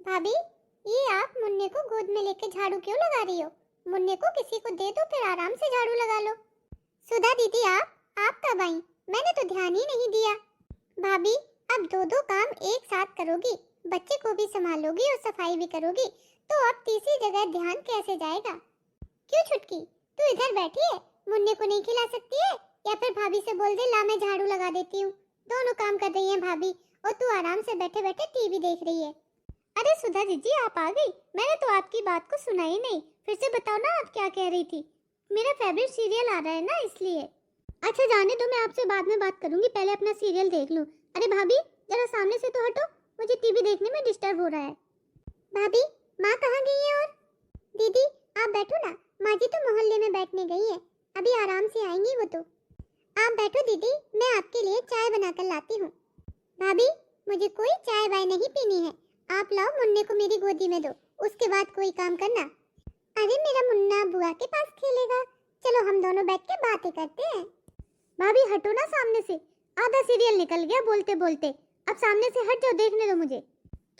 भाभी, ये आप मुन्ने को गोद में लेके झाड़ू क्यों लगा रही हो? मुन्ने को किसी को दे दो, फिर आराम से झाड़ू लगा लो। सुधा दीदी, आप कब आई? मैंने तो ध्यान ही नहीं दिया। भाभी, अब दो दो काम एक साथ करोगी, बच्चे को भी संभालोगी और सफाई भी करोगी, तो अब तीसरी जगह ध्यान कैसे जाएगा? क्यों छुटकी, तू इधर बैठी है, मुन्ने को नहीं खिला सकती है? या फिर भाभी से बोल दे, ला मैं झाड़ू लगा देती हूँ। दोनों काम कर रही हैं भाभी, और तू आराम से बैठे बैठे टीवी देख रही है। अरे सुधा दीदी, आप आ गई? मैंने तो आपकी बात को सुना ही नहीं। फिर से बताओ ना, आप क्या कह रही थी? मेरा फेवरेट सीरियल आ रहा है ना, इसलिए। अच्छा जाने दो, मैं आपसे बाद में बात करूंगी, पहले अपना सीरियल देख लूं। अरे भाभी, जरा सामने से तो हटो, मुझे टीवी देखने में डिस्टर्ब हो रहा है। भाभी, माँ कहाँ गई है? और दीदी आप बैठो ना, माँ जी तो मोहल्ले में बैठने गई है, अभी आराम से आएंगी वो तो। आप बैठो दीदी, मैं आपके लिए चाय बनाकर लाती हूँ। भाभी, मुझे कोई चाय वाय नहीं पीनी है, आप लाओ मुन्ने को मेरी गोदी में दो, उसके बाद कोई काम करना। अरे मेरा मुन्ना बुआ के पास खेलेगा, चलो हम दोनों बैठ के बातें करते हैं। भाभी हटो ना सामने से, आधा सीरियल निकल गया बोलते बोलते, अब सामने से हट जाओ, देखने दो मुझे।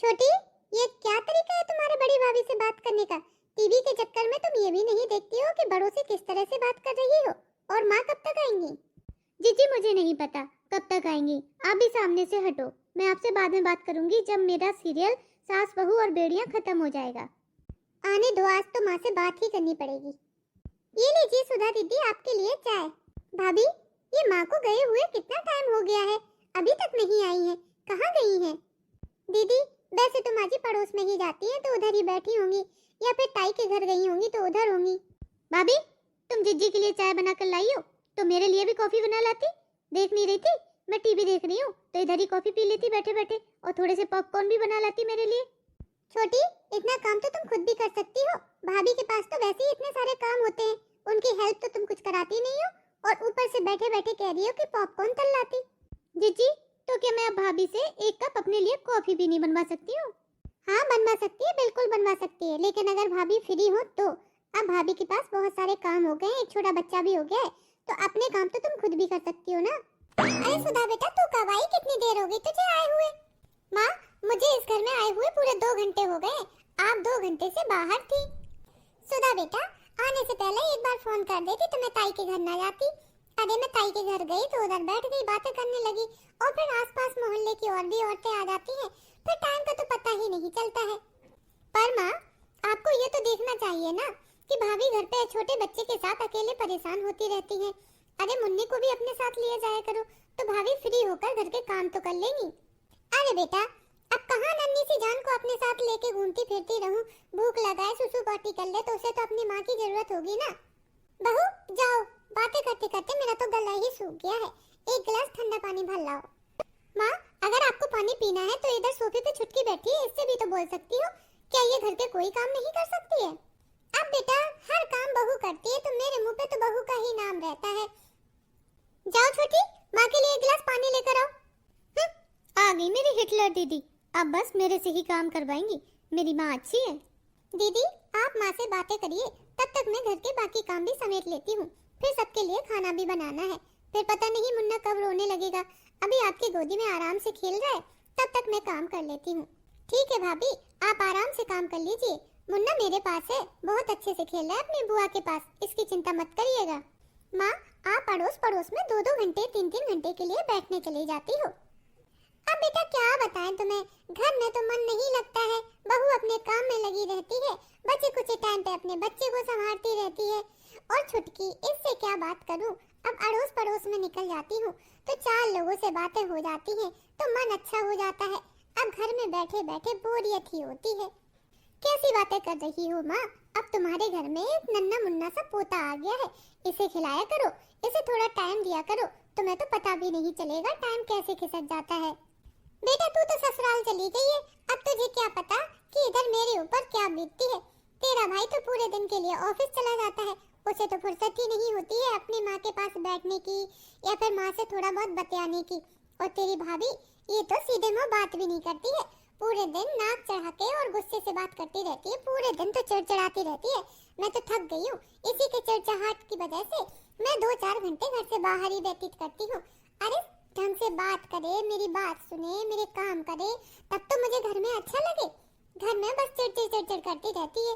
छोटी, ये क्या तरीका है तुम्हारे बड़ी भाभी से बात करने का? टीवी के चक्कर में तुम ये भी नहीं देखती हो कि बड़ों से किस तरह से बात कर रही हो? और माँ कब तक आएंगी? जीजी मुझे नहीं पता कब तक आएंगी, आप भी सामने से हटो, मैं आपसे बाद में बात करूंगी जब मेरा सीरियल सास बहू और बेड़ियां खत्म हो जाएगा। आने दो, आज तो माँ से बात ही करनी पड़ेगी। ये लीजिए सुधा दीदी, आपके लिए चाय। भाभी, ये माँ को गए हुए कितना टाइम हो गया है, अभी तक नहीं आई है, कहाँ गई हैं? दीदी वैसे तो माँ जी पड़ोस में ही जाती हैं, तो उधर ही बैठी होंगी, या फिर ताई के घर गई होंगी तो उधर होंगी। भाभी, तुम जिज्जी के लिए चाय बनाकर लाई हो, तो मेरे लिए भी कॉफी बना लाती। देख नहीं रही थी मैं टीवी देख रही हूँ, तो इधर ही कॉफी पी लेती बैठे बैठे, और थोड़े से पॉपकॉर्न भी बना लाती मेरे लिए। छोटी, इतना काम तो तुम खुद भी कर सकती हो, भाभी के पास तो वैसे ही इतने सारे काम होते हैं, उनकी हेल्प तो तुम कुछ कराती नहीं हो, और ऊपर से बैठे बैठे कह रही हो कि पॉपकॉर्न तल लाती। जीजी, तो क्या मैं अब भाभी से एक कप अपने लिए कॉफी भी नहीं बनवा सकती हूँ? हाँ बनवा सकती है, बिल्कुल बनवा सकती है, लेकिन अगर भाभी फ्री हो तो। अब भाभी के पास बहुत सारे काम हो गए, एक छोटा बच्चा भी हो गया है, तो अपने काम तो तुम खुद भी कर सकती हो ना। अरे सुधा बेटा, तू कब आई? कितनी देर हो गई तुझे आए हुए? माँ, मुझे इस घर में आए हुए पूरे 2 घंटे हो गए, आप 2 घंटे से बाहर थी। सुधा बेटा, आने से पहले एक बार फोन कर देती तो मैं ताई के घर ना जाती। अरे मैं ताई के घर गई तो उधर बैठ गई, बातें करने लगी, और फिर आसपास मोहल्ले की और भी औरतें आ जाती हैं, फिर टाइम का तो पता ही नहीं चलता है। पर माँ, आपको ये तो देखना चाहिए ना कि भाभी घर पे छोटे बच्चे के साथ अकेले परेशान होती रहती है। अरे मुन्नी को भी अपने साथ लिए जाया करो, तो भाभी फ्री होकर घर के काम तो कर लेंगी। अरे बेटा, अब कहाँ नन्ही सी जान को अपने साथ लेके घूमती फिरती रहूं? भूख लगाए सुसु पॉटी कर ले तो उसे तो अपनी माँ की जरूरत होगी ना। बहू जाओ, बातें करते करते मेरा तो गला ही सूख गया है, एक गिलास ठंडा पानी भर लाओ। माँ, अगर आपको पानी पीना है तो इधर सोफे पे छुटकी बैठी है, इससे भी तो बोल सकती हो, क्या ये घर के कोई काम नहीं कर सकती है? अब बेटा, हर काम बहू करती है तो मेरे मुंह पे तो बहू का ही नाम रहता है। जाओ छोटी, माँ के लिए एक गिलास पानी लेकर आओ। आ गई मेरी हिटलर दीदी, अब बस मेरे से ही काम करवाएंगी, मेरी माँ अच्छी है। दीदी आप माँ से बातें करिए, तब तक मैं घर के बाकी काम भी समेट लेती हूँ, फिर सबके लिए खाना भी बनाना है, फिर पता नहीं मुन्ना कब रोने लगेगा, अभी आपकी गोदी में आराम से खेल रहा है, तब तक मैं काम कर लेती हूँ। ठीक है भाभी, आप आराम से काम कर लीजिए, मुन्ना मेरे पास है, बहुत अच्छे से खेल रहा है अपनी बुआ के पास, इसकी चिंता मत करिएगा। माँ, आप अड़ोस पड़ोस में 2-2 घंटे 3-3 घंटे के लिए बैठने चली जाती हो। अब बेटा क्या बताएं तुम्हें, घर में तो मन नहीं लगता है, बहू अपने काम में लगी रहती है, बच्चे कुछ टाइम पे अपने बच्चे को संभालती रहती है, और छुटकी इससे क्या बात करूं, अब अड़ोस पड़ोस में निकल जाती हूँ तो 4 लोगों से बातें हो जाती हैं, तो मन अच्छा हो जाता है। अब घर में बैठे बैठे बोरियत ही होती है। कैसी बातें कर रही हो माँ, अब तुम्हारे घर में एक नन्ना मुन्ना सा पोता आ गया है, इसे खिलाया करो, इसे थोड़ा टाइम दिया करो, तुम्हें तो पता भी नहीं चलेगा टाइम कैसे खिसक जाता है। बेटा तू तो ससुराल चली गई है, अब तुझे क्या पता कि इधर मेरे ऊपर क्या बीतती है। तेरा भाई तो पूरे दिन के लिए ऑफिस चला जाता है, उसे तो फुर्सत ही नहीं होती है अपनी माँ के पास बैठने की या फिर माँ से थोड़ा बहुत बतियाने की। और तेरी भाभी ये तो सीधे मुंह बात भी नहीं करती है, पूरे दिन नाक चढ़ा के और गुस्से से बात करती रहती है, पूरे दिन तो चिड़चिड़ाती रहती है। मैं तो थक गई हूँ, इसी के चिड़चिड़ाहट की वजह से मैं 2-4 घंटे घर से बाहर ही व्यतीत करती हूँ। अरे ढंग से बात करे, मेरी बात सुने, मेरे काम करे, तब तो मुझे घर में अच्छा लगे। घर करती रहती है।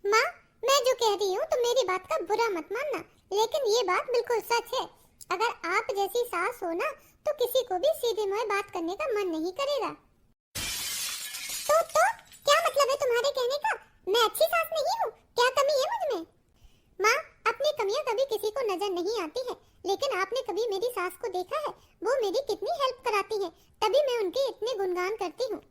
माँ, मैं जो कह रही हूँ तो मेरी बात का बुरा मत मानना, लेकिन ये बात बिल्कुल सच है। अगर आप जैसी सास हो ना तो किसी को भी सीधे मुंह बात करने का मन नहीं करेगा। तो क्या मतलब है तुम्हारे कहने का? मैं अच्छी सास नहीं हूँ? क्या कमी है मुझ में? माँ, अपनी कमियाँ कभी किसी को नजर नहीं आती है, लेकिन आपने कभी मेरी सास को देखा है? वो मेरी कितनी हेल्प कराती है, तभी मैं उनके इतने गुणगान करती हूँ।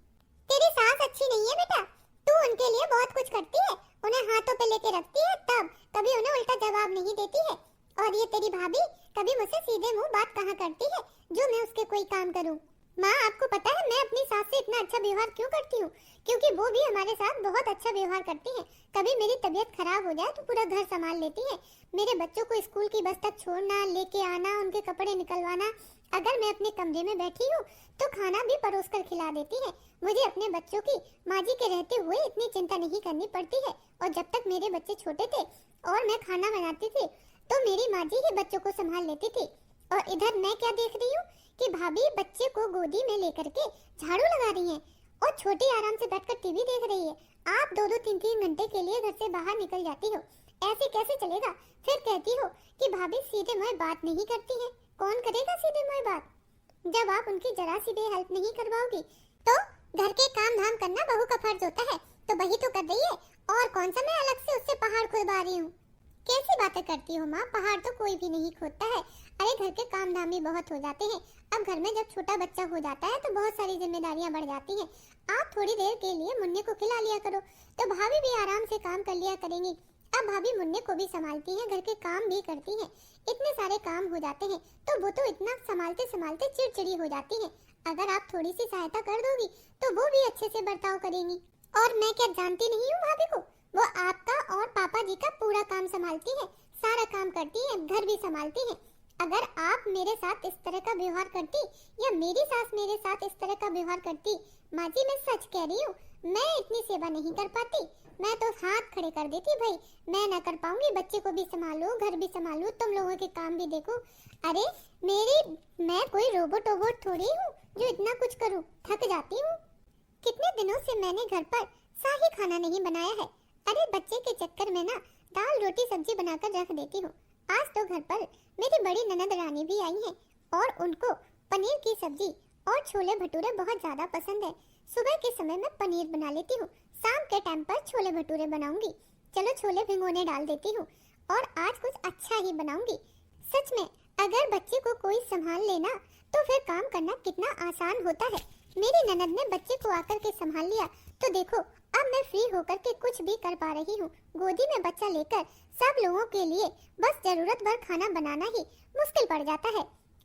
तेरी सास अच्छी नहीं है बेटा, तू उनके लिए बहुत कुछ करती है, उन्हें हाथों पे लेके रखती है, तब कभी उन्हें उल्टा जवाब नहीं देती है। और ये तेरी भाभी कभी मुझसे सीधे मुंह बात कहाँ करती है जो मैं उसके कोई काम करूँ। माँ, आपको पता है मैं अपनी सास से इतना अच्छा व्यवहार क्यों करती हूँ? क्योंकि वो भी हमारे साथ बहुत अच्छा व्यवहार करती है। कभी मेरी तबीयत खराब हो जाए तो पूरा घर संभाल लेती है। मेरे बच्चों को स्कूल की बस तक छोड़ना, लेके आना, उनके कपड़े निकलवाना। अगर मैं अपने कमरे में बैठी हूँ तो खाना भी परोस कर खिला देती है। मुझे अपने बच्चों की माँ जी के रहते हुए इतनी चिंता नहीं करनी पड़ती है। और जब तक मेरे बच्चे छोटे थे और मैं खाना बनाती थी तो मेरी माँ जी ही बच्चों को संभाल लेती थी। और इधर मैं क्या देख रही हूँ कि भाभी बच्चे को गोदी में लेकर के झाड़ू लगा रही हैं और छोटी आराम से बैठकर टीवी देख रही है। आप 2-2 3-3 घंटे के लिए घर से बाहर निकल जाती हो, ऐसे कैसे चलेगा? फिर कहती हो कि भाभी सीधे मुंह बात नहीं करती है। कौन करेगा सीधे मुंह बात जब आप उनकी जरा सी भी हेल्प नहीं करवाओगी? तो घर के काम धाम करना बहू का फर्ज होता है, तो वही तो कर रही है। और कौन सा मैं अलग से उससे पहाड़ खुदवा रही हूँ? कैसी बातें करती हो माँ? पहाड़ तो कोई भी नहीं खोदता है। अरे घर के काम धाम भी बहुत हो जाते हैं। अब घर में जब छोटा बच्चा हो जाता है तो बहुत सारी जिम्मेदारियां बढ़ जाती हैं। आप थोड़ी देर के लिए मुन्ने को खिला लिया करो तो भाभी भी आराम से काम कर लिया करेंगी। अब भाभी मुन्ने को भी संभालती हैं, घर के काम भी करती हैं। इतने सारे काम हो जाते हैं तो वो तो इतना संभालते संभालते चिड़चिड़ी हो जाती है। अगर आप थोड़ी सी सहायता कर दोगी तो वो भी अच्छे से बर्ताव करेंगी। और मैं क्या जानती नहीं हूँ भाभी को? वो आपका और पापा जी का पूरा काम संभालती है, सारा काम करती है, घर भी संभालती है। अगर आप मेरे साथ इस तरह का व्यवहार करती या मेरी सास मेरे साथ इस तरह का व्यवहार करती, माँ जी मैं सच कह रही हूँ, मैं इतनी सेवा नहीं कर पाती। मैं तो हाथ खड़े कर देती, भाई मैं ना कर पाऊंगी, बच्चे को भी संभालो, घर भी संभालो, तुम लोगों के काम भी देखो। अरे मैं कोई रोबोट वोबोट थोड़ी हूँ जो इतना कुछ करूँ, थक जाती हूँ। कितने दिनों से मैंने घर पर शाही खाना नहीं बनाया है। अरे बच्चे के चक्कर में ना दाल रोटी सब्जी बनाकर रख देती हूँ। आज तो घर पर मेरी बड़ी ननद रानी भी आई है और उनको पनीर की सब्जी और छोले भटूरे बहुत ज्यादा पसंद है। सुबह के समय में पनीर बना लेती हूँ, शाम के टाइम पर छोले भटूरे बनाऊंगी। चलो छोले भिगोने डाल देती हूँ और आज कुछ अच्छा ही बनाऊंगी। सच में अगर बच्चे को कोई संभाल लेना तो फिर काम करना कितना आसान होता है। मेरी ननद ने बच्चे को आकर के संभाल लिया तो देखो अब मैं फ्री होकर के कुछ भी कर पा रही हूँ। गोदी में बच्चा लेकर सब लोगों के लिए बस जरूरत भर खाना बनाना ही मुश्किल पड़ जाता है।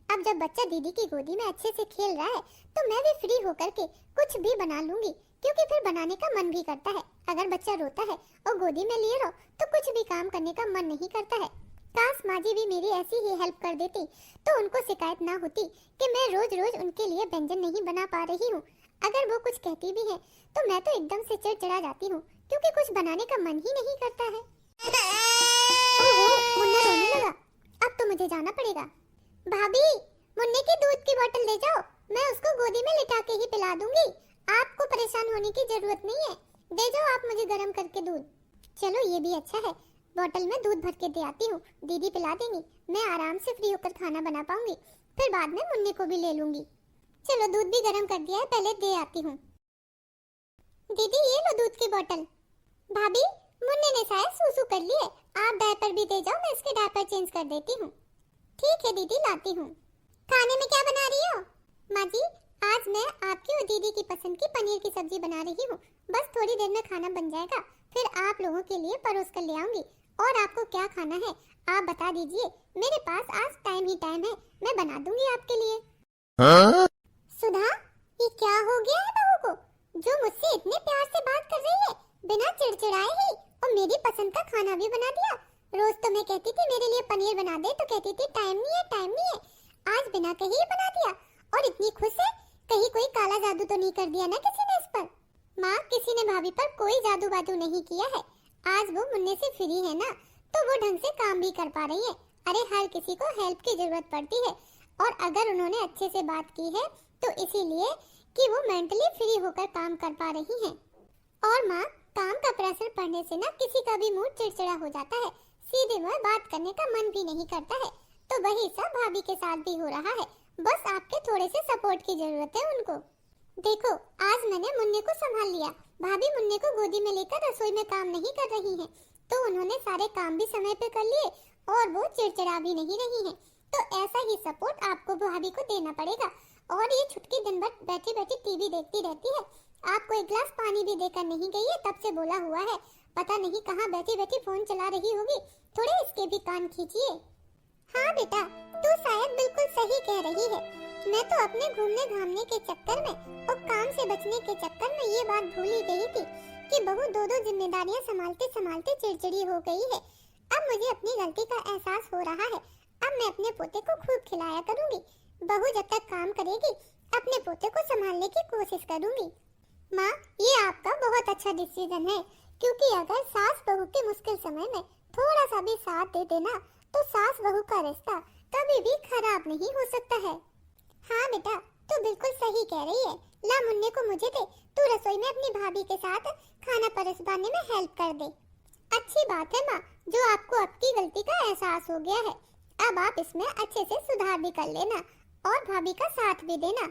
अब जब बच्चा दीदी की गोदी में अच्छे से खेल रहा है तो मैं भी फ्री होकर के कुछ भी बना लूंगी, क्योंकि फिर बनाने का मन भी करता है। अगर बच्चा रोता है और गोदी में लिए रहो तो कुछ भी काम करने का मन नहीं करता है। काश माँ जी भी मेरी ऐसी ही हेल्प कर देती तो उनको शिकायत ना होती कि मैं रोज रोज उनके लिए व्यंजन नहीं बना पा रही हूँ। अगर वो कुछ कहती भी है तो मैं तो एकदम से चिड़चिड़ा जाती हूँ, क्योंकि कुछ बनाने का मन ही नहीं करता है। ओहो, मुन्ना रोने लगा। अब तो मुझे जाना पड़ेगा। भाभी, मुन्ने की दूध की बोतल ले जाओ, मैं उसको गोदी में लिटा के ही पिला दूंगी। आपको परेशान होने की जरूरत नहीं है, दे जाओ आप मुझे गर्म करके दूध। चलो ये भी अच्छा है, बोतल में दूध भर के दे आती हूँ, दीदी पिला देंगी, मैं आराम से फ्री होकर खाना बना पाऊंगी, फिर बाद में मुन्ने को भी ले लूंगी। चलो दूध भी गर्म कर दिया है, पहले दे आती हूँ। दीदी ये लो दूध की बोतल। भाभी, मुन्ने ने शायद सूसू कर लिए, आप डायपर भी दे जाओ, मैं इसके डायपर चेंज कर देती हूँ। ठीक है दीदी, लाती हूँ। खाने में क्या बना रही हो? माँ जी, आज मैं आपकी और दीदी की पसंद की पनीर की सब्जी बना रही हूँ। बस थोड़ी देर में खाना बन जाएगा, फिर आप लोगों के लिए परोस कर ले आऊंगी। और आपको क्या खाना है आप बता दीजिए, मेरे पास आज टाइम ही टाइम है, मैं बना दूंगी आपके लिए। हाँ? सुधा, ये क्या हो गया है बहू को, जो मुझसे इतने प्यार से बात कर रही है, बिना चिड़चिड़ाए ही, और मेरी पसंद का खाना भी बना दिया। रोज तो मैं कहती थी मेरे लिए पनीर बना दे तो कहती थी टाइम नहीं है, टाइम नहीं है। आज बिना कहे ही बना दिया और इतनी खुश है, कहीं कोई काला जादू तो नहीं कर दिया ना किसी ने इस पर? माँ, किसी ने भाभी पर कोई जादू बादू नहीं किया है। आज वो मुन्ने से फ्री है ना, तो वो ढंग से काम भी कर पा रही है। अरे हर किसी को हेल्प की जरूरत पड़ती है, और अगर उन्होंने अच्छे से बात की है तो इसीलिए कि वो मेंटली फ्री होकर काम कर पा रही हैं। और माँ, काम का प्रेशर पड़ने से ना किसी का भी मूड चिड़चिड़ा हो जाता है, सीधे मुंह बात करने का मन भी नहीं करता है। तो वही सब भाभी के साथ भी हो रहा है, बस आपके थोड़े से सपोर्ट की जरूरत है उनको। देखो, आज मैंने मुन्ने को संभाल लिया। भाभी मुन्ने को गोदी में लेकर रसोई में काम नहीं कर रही हैं, तो उन्होंने सारे काम भी समय पे कर लिए और वो चिड़चिड़ा भी नहीं रही हैं। तो ऐसा ही सपोर्ट आपको भाभी को देना पड़ेगा। और ये छुटकी दिन भर बैठी बैठी टीवी देखती रहती है, आपको एक गिलास पानी भी देकर नहीं गई है, तब से बोला हुआ है। पता नहीं कहाँ बैठी बैठी फोन चला रही होगी, थोड़े इसके भी कान खींचिए। हाँ बेटा, तू शायद बिल्कुल सही कह रही है। मैं तो अपने घूमने घामने के चक्कर में और काम से बचने के चक्कर में ये बात भूल ही गई थी कि बहू दो दो जिम्मेदारियां संभालते संभालते चिड़चिड़ी हो गई है। अब मुझे अपनी गलती का एहसास हो रहा है। अब मैं अपने पोते को खूब खिलाया करूंगी। बहू जब तक काम करेगी, अपने पोते को संभालने की कोशिश करूंगी। माँ, ये आपका बहुत अच्छा डिसीजन है, क्योंकि अगर सास बहू के मुश्किल समय में थोड़ा सा भी साथ दे देना, तो सास बहू का रिश्ता कभी भी खराब नहीं हो सकता है। हाँ बेटा, तू बिल्कुल सही कह रही है। ला मुन्ने को मुझे दे, तू रसोई में अपनी भाभी के साथ खाना परोसने में हेल्प कर दे। अच्छी बात है माँ, जो आपको आपकी गलती का एहसास हो गया है। अब आप इसमें अच्छे से सुधार भी कर लेना और भाभी का साथ भी देना।